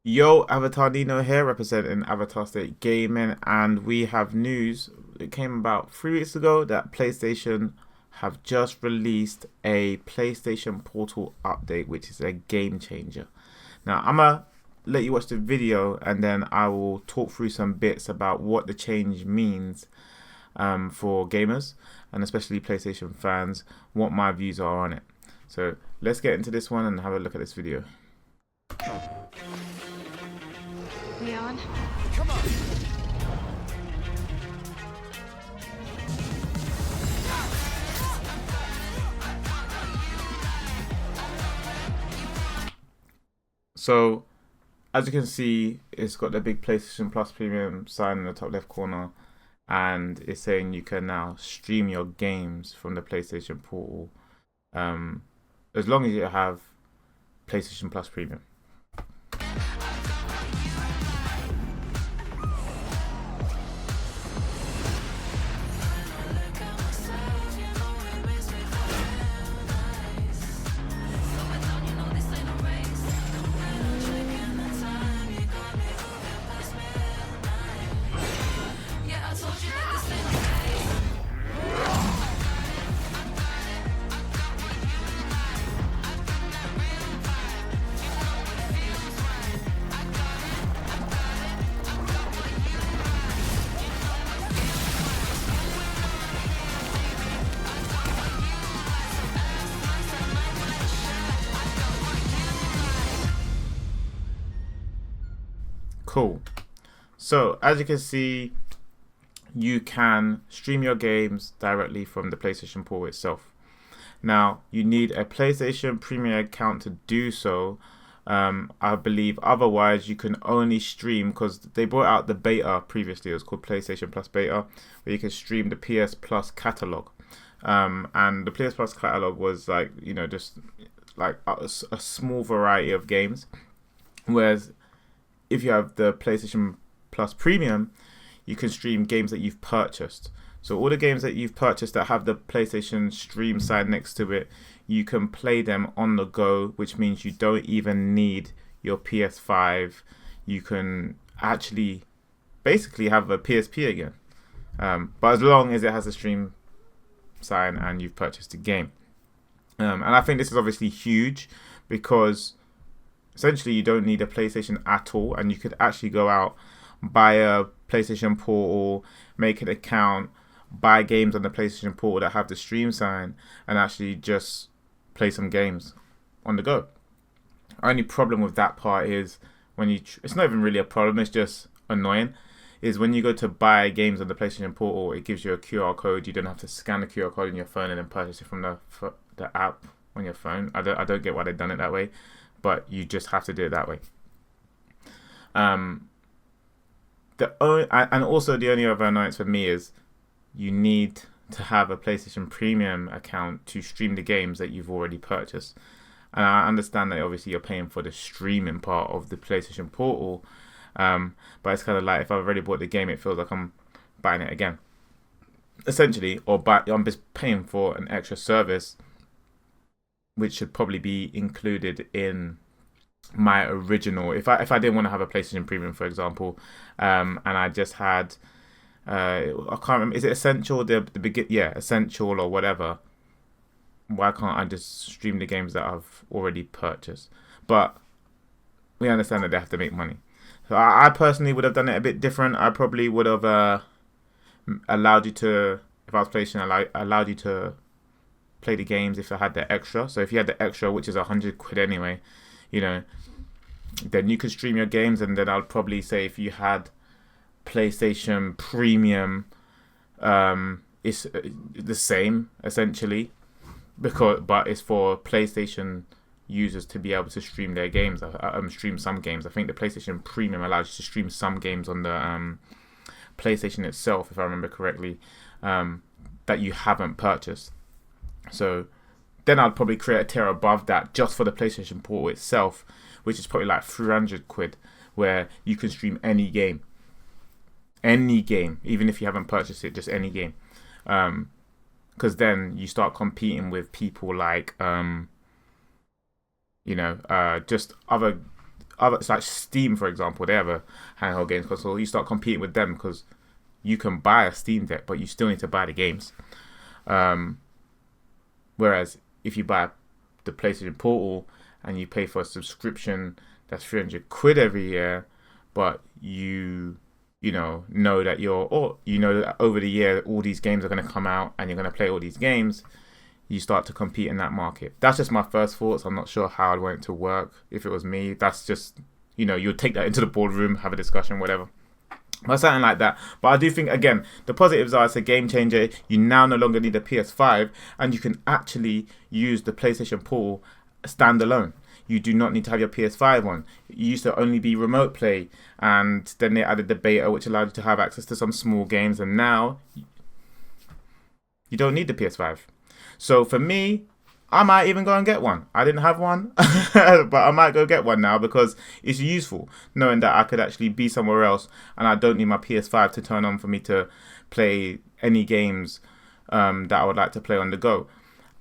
Yo, Avatar Nino here, representing Avatar State Gaming, and we have news. It came about 3 weeks ago that PlayStation have just released a PlayStation Portal update, which is a game changer. Now, I'm gonna let you watch the video, and then I will talk through some bits about what the change means for gamers and especially PlayStation fans, what my views are on it. So let's get into this one and have a look at this video. Leon? Come on. So, as you can see, it's got the big PlayStation Plus Premium sign in the top left corner, and it's saying you can now stream your games from the PlayStation Portal, as long as you have PlayStation Plus Premium. Cool. So, as you can see, you can stream your games directly from the PlayStation Portal itself. Now, you need a PlayStation Premium account to do so. I believe otherwise you can only stream, because they brought out the beta previously. It was called PlayStation Plus Beta, where you can stream the PS Plus catalog. And the PS Plus catalog was like, just like a small variety of games. Whereas if you have the PlayStation Plus Premium, you can stream games that you've purchased. So all the games that you've purchased that have the PlayStation Stream sign next to it, you can play them on the go, which means you don't even need your PS5. You can actually basically have a PSP again. But as long as it has a stream sign and you've purchased the game. And I think this is obviously huge because essentially you don't need a PlayStation at all, and you could actually go out, buy a PlayStation Portal, make an account, buy games on the PlayStation Portal that have the stream sign, and actually just play some games on the go. Only problem with that part is when it's not even really a problem, it's just annoying, is when you go to buy games on the PlayStation Portal, it gives you a QR code. You don't have to scan the QR code on your phone and then purchase it from the app on your phone. I don't get why they've done it that way, but you just have to do it that way. And also the only other annoyance for me is you need to have a PlayStation Premium account to stream the games that you've already purchased. And I understand that obviously you're paying for the streaming part of the PlayStation Portal, but it's kind of like if I've already bought the game, it feels like I'm buying it again, essentially, I'm just paying for an extra service, which should probably be included in my original. If I didn't want to have a PlayStation Premium, for example, and I just had, I can't remember, is it Essential? Essential or whatever. Why can't I just stream the games that I've already purchased? But we understand that they have to make money. So I personally would have done it a bit different. I probably would have allowed you to, if I was PlayStation, allowed you to play the games if I had the extra. So if you had the extra, which is £100 anyway, then you could stream your games. And then I'll probably say if you had PlayStation Premium, it's the same essentially, but it's for PlayStation users to be able to stream their games, stream some games. I think the PlayStation Premium allows you to stream some games on the PlayStation itself, if I remember correctly, that you haven't purchased. So then I'd probably create a tier above that just for the PlayStation Portal itself, which is probably like £300, where you can stream any game, even if you haven't purchased it, just any game. Because then you start competing with people like, just other other, it's like Steam, for example. They have a handheld games console. You start competing with them because you can buy a Steam Deck, but you still need to buy the games. Whereas if you buy the PlayStation Portal and you pay for a subscription that's 300 quid every year, but you know that that over the year all these games are going to come out and you're going to play all these games, you start to compete in that market. That's just my first thoughts. I'm not sure how I'd want it to work if it was me. That's just, you'd take that into the boardroom, have a discussion, whatever. But something like that. But I do think, again, the positives are it's a game changer. You now no longer need a PS5 and you can actually use the PlayStation Portal standalone. You do not need to have your PS5 on. It used to only be remote play, and then they added the beta, which allowed you to have access to some small games, and now you don't need the PS5. So for me, I might even go and get one. I didn't have one, but I might go get one now because it's useful knowing that I could actually be somewhere else and I don't need my PS5 to turn on for me to play any games that I would like to play on the go.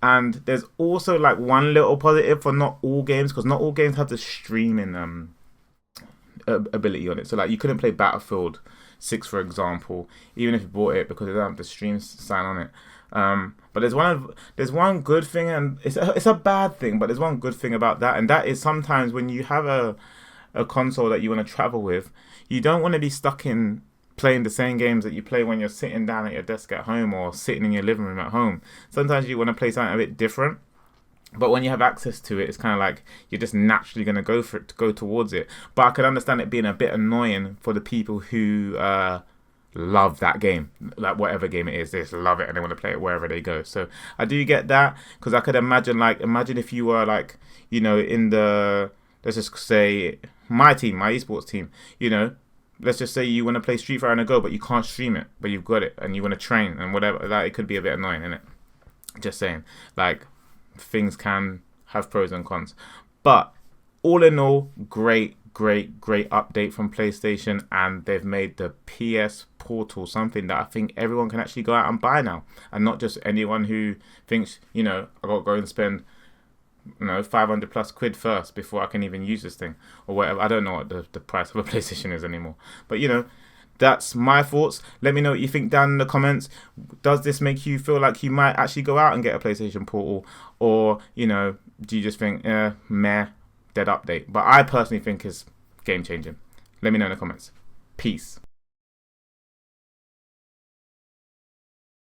And there's also like one little positive for not all games, because not all games have the streaming ability on it. So like you couldn't play Battlefield 6, for example, even if you bought it, because they don't have the stream sign on it. But there's one good thing, and it's a bad thing, but there's one good thing about that, and that is sometimes when you have a console that you want to travel with, you don't want to be stuck in playing the same games that you play when you're sitting down at your desk at home or sitting in your living room at home. Sometimes you want to play something a bit different, but when you have access to it, it's kind of like you're just naturally going to go towards it. But I could understand it being a bit annoying for the people who love that game, like whatever game it is, they just love it and they want to play it wherever they go. So I do get that, because I could imagine if you were like, in the, let's just say my esports team, let's just say you want to play Street Fighter on the go, but you can't stream it, but you've got it and you want to train and whatever. Like, it could be a bit annoying, innit? Just saying, like, things can have pros and cons. But all in all, great update from PlayStation, and they've made the PS Portal something that I think everyone can actually go out and buy now, and not just anyone who thinks, I got to go and spend 500 plus quid first before I can even use this thing or whatever. I don't know what the price of a PlayStation is anymore, but that's my thoughts. Let me know what you think down in the comments. Does this make you feel like you might actually go out and get a PlayStation Portal, or do you just think meh, dead update? But I personally think it's game changing. Let me know in the comments. Peace.